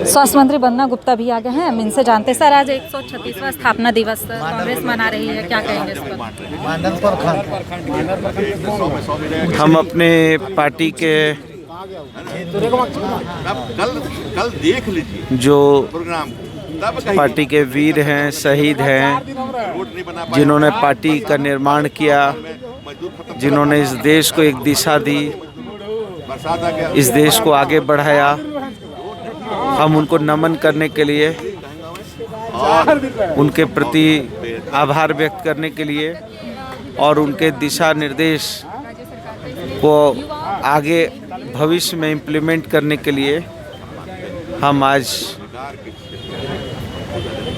स्वास्थ्य मंत्री वंदना गुप्ता भी आ गए हैं, हम इनसे जानते हैं। सर, आज 136वां स्थापना दिवस कांग्रेस मना रही है, क्या कहेंगे इस पर? हम अपने पार्टी के कल देख लीजिए जो प्रोग्राम, पार्टी के वीर हैं, शहीद हैं, जिन्होंने पार्टी का निर्माण किया, जिन्होंने इस देश को एक दिशा दी, इस देश को आगे बढ़ाया, हम उनको नमन करने के लिए, उनके प्रति आभार व्यक्त करने के लिए और उनके दिशा निर्देश को आगे भविष्य में इम्प्लीमेंट करने के लिए हम आज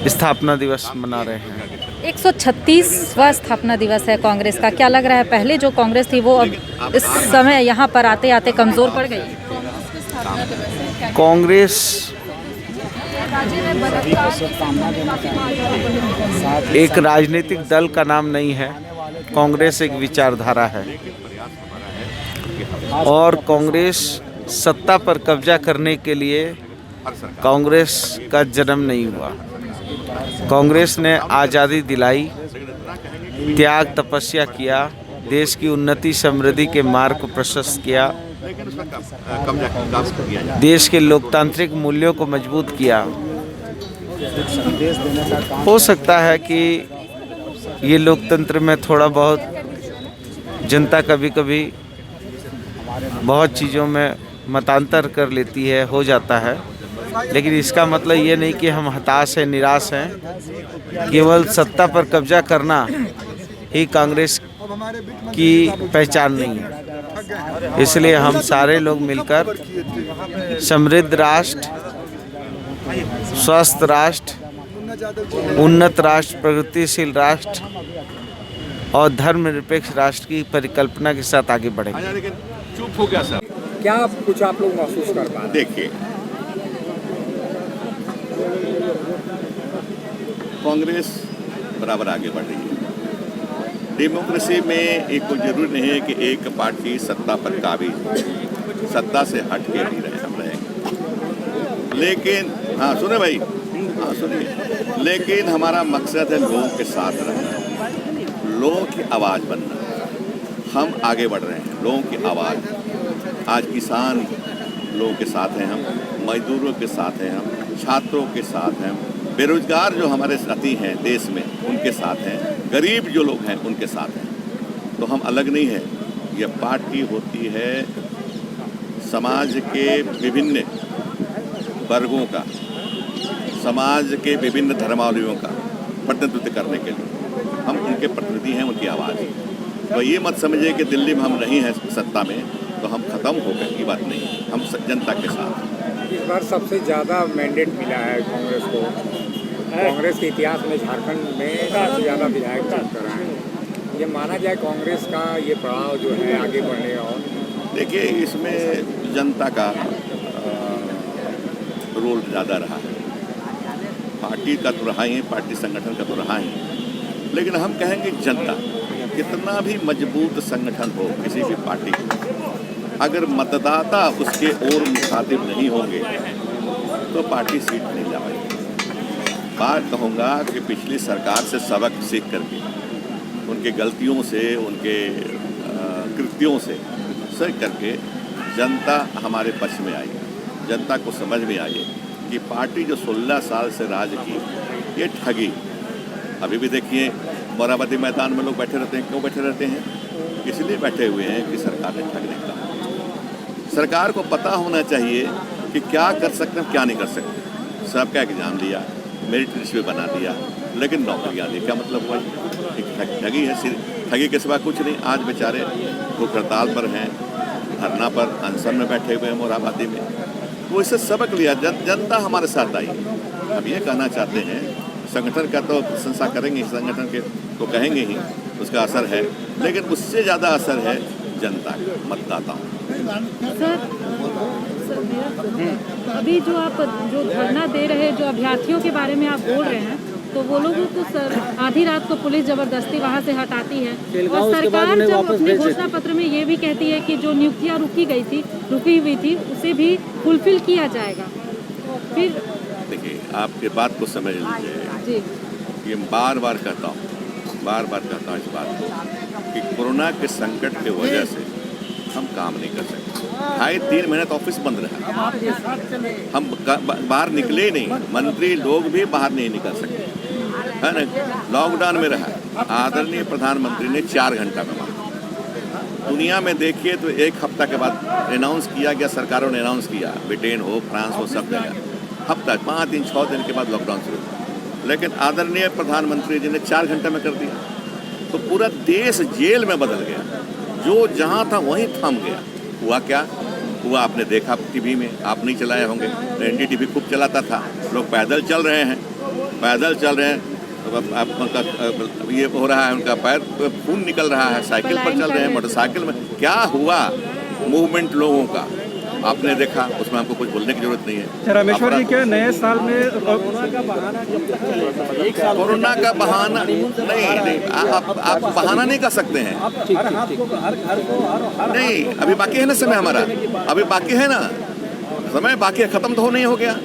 स्थापना दिवस मना रहे हैं। 136वां स्थापना दिवस है कांग्रेस का, क्या लग रहा है पहले जो कांग्रेस थी वो अब इस समय यहाँ पर आते आते कमज़ोर पड़ गई? कांग्रेस एक राजनीतिक दल का नाम नहीं है, कांग्रेस एक विचारधारा है और कांग्रेस सत्ता पर कब्जा करने के लिए कांग्रेस का जन्म नहीं हुआ। कांग्रेस ने आज़ादी दिलाई, त्याग तपस्या किया, देश की उन्नति समृद्धि के मार्ग को प्रशस्त किया, देश के लोकतांत्रिक मूल्यों को मजबूत किया। हो सकता है कि ये लोकतंत्र में थोड़ा बहुत जनता कभी कभी बहुत चीज़ों में मतांतर कर लेती है, हो जाता है, लेकिन इसका मतलब ये नहीं कि हम हताश हैं, निराश हैं। केवल सत्ता पर कब्जा करना ही कांग्रेस की पहचान नहीं है। इसलिए हम सारे लोग मिलकर समृद्ध राष्ट्र, स्वस्थ राष्ट्र, उन्नत राष्ट्र, प्रगतिशील राष्ट्र और धर्मनिरपेक्ष राष्ट्र की परिकल्पना के साथ आगे बढ़ेंगे। चुप हो गया सर, क्या कुछ आप लोग महसूस कर पा रहे हैं? देखिए, कांग्रेस बराबर आगे बढ़ रही है। डेमोक्रेसी में एक कोई जरूरी नहीं है कि एक पार्टी सत्ता पर काबिज, सत्ता से हट के भी रहे, हम रहेंगे। लेकिन हाँ सुने भाई, हाँ सुनिए, लेकिन हमारा मकसद है लोगों के साथ रहना, लोगों की आवाज़ बनना। हम आगे बढ़ रहे हैं, लोगों की आवाज़। आज किसान लोगों के साथ हैं हम, मजदूरों के साथ हैं हम, छात्रों के साथ हैं, बेरोजगार जो हमारे साथी हैं देश में उनके साथ हैं, गरीब जो लोग हैं उनके साथ हैं। तो हम अलग नहीं हैं। यह पार्टी होती है समाज के विभिन्न वर्गों का, समाज के विभिन्न धर्मावलंबियों का प्रतिनिधित्व करने के लिए। हम उनके प्रतिनिधि हैं, उनकी आवाज़। तो ये मत समझिए कि दिल्ली में हम नहीं हैं सत्ता में तो हम ख़त्म हो गए, की बात नहीं। हम जनता के साथ। इस बार सबसे ज़्यादा मैंडेट मिला है कांग्रेस को। कांग्रेस के इतिहास में झारखंड में सबसे ज़्यादा विधायक जीत कर रहे हैं। ये माना जाए कांग्रेस का ये पड़ाव जो है आगे बढ़ने। और देखिए, इसमें जनता का रोल ज़्यादा रहा है। पार्टी का तो रहा ही, पार्टी संगठन का तो रहा ही, लेकिन हम कहेंगे जनता, कितना भी मजबूत संगठन हो किसी भी पार्टी का, अगर मतदाता उसके ओर मुखातिब नहीं होंगे तो पार्टी सीट नहीं ला पाएगी। बात कहूँगा कि पिछली सरकार से सबक सीख करके, उनके गलतियों से, उनके कृत्यों से सीख करके जनता हमारे पक्ष में आई। जनता को समझ में आई कि पार्टी जो 16 साल से राज की, ये ठगी। अभी भी देखिए, मोराबादी मैदान में लोग बैठे रहते हैं। क्यों बैठे रहते हैं? इसलिए बैठे हुए हैं कि सरकार ने ठग नहीं कहा। सरकार को पता होना चाहिए कि क्या कर सकते हैं, क्या नहीं कर सकते। सबका एग्जाम दिया, मेरिट लिस्ट में बना दिया, लेकिन नौकरियाँ दी। क्या मतलब हुआ? एक ठगी है, ठगी के सिवा कुछ नहीं। आज बेचारे भूख हड़ताल पर हैं, धरना पर, अनशन में बैठे हुए हैं मोराबादी में। तो इससे सबक लिया, जनता हमारे साथ आई। अब ये कहना चाहते हैं, संगठन का तो प्रशंसा करेंगे, संगठन के तो कहेंगे ही, उसका असर है, लेकिन उससे ज़्यादा असर है जनता का, मतदाताओं। सर, अभी जो आप जो धरना दे रहे हैं, जो अभ्यर्थियों के बारे में आप बोल रहे हैं, तो वो लोगों को सर आधी रात को पुलिस जबरदस्ती वहाँ से हटाती है और सरकार जब अपने घोषणा पत्र में ये भी कहती है कि जो नियुक्तियाँ रुकी हुई थी उसे भी फुलफिल किया जाएगा। फिर देखिए, आपके बात को समझ लीजिए, जी ये बार बार कहता हूँ इस बात को कि कोरोना के संकट की वजह से हम काम नहीं कर सकते। 2.5-3 महीने तो ऑफिस बंद रहा, हम बाहर निकले ही नहीं, मंत्री लोग भी बाहर नहीं निकल सकते, है ना। लॉकडाउन में रहा। आदरणीय प्रधानमंत्री ने 4 घंटा में माना। दुनिया में देखिए तो 1 हफ्ता के बाद अनाउंस किया गया, सरकारों ने अनाउंस किया, ब्रिटेन हो, फ्रांस हो, सब जगह हफ्ता 5 दिन 6 दिन के बाद लॉकडाउन शुरू हुआ। लेकिन आदरणीय प्रधानमंत्री जी ने 4 घंटे में कर दिया, तो पूरा देश जेल में बदल गया। जो जहाँ था वहीं थम गया। हुआ क्या हुआ, आपने देखा टीवी में, आप नहीं चलाए होंगे, एनडीटीवी खूब चलाता था। लोग पैदल चल रहे हैं, तो ये हो रहा है, उनका पैर खून निकल रहा है, साइकिल पर चल रहे हैं, मोटरसाइकिल में। क्या हुआ मूवमेंट लोगों का आपने देखा, उसमें हमको कुछ बोलने की जरूरत नहीं है। रामेश्वर जी, क्या नए साल में कोरोना का बहाना नहीं, आप बहाना नहीं कर सकते हैं। नहीं, अभी बाकी है ना समय, हमारा अभी बाकी है ना समय, बाकी खत्म तो नहीं हो गया।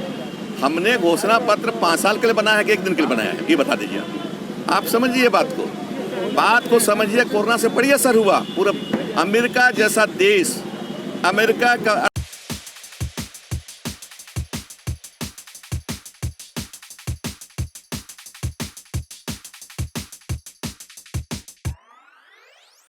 हमने घोषणा पत्र 5 साल के लिए बनाया है कि 1 दिन के लिए बनाया है, ये बता दीजिए। आप समझिए बात को समझिए। कोरोना से बड़ी असर हुआ पूरा अमेरिका जैसा देश, अमेरिका का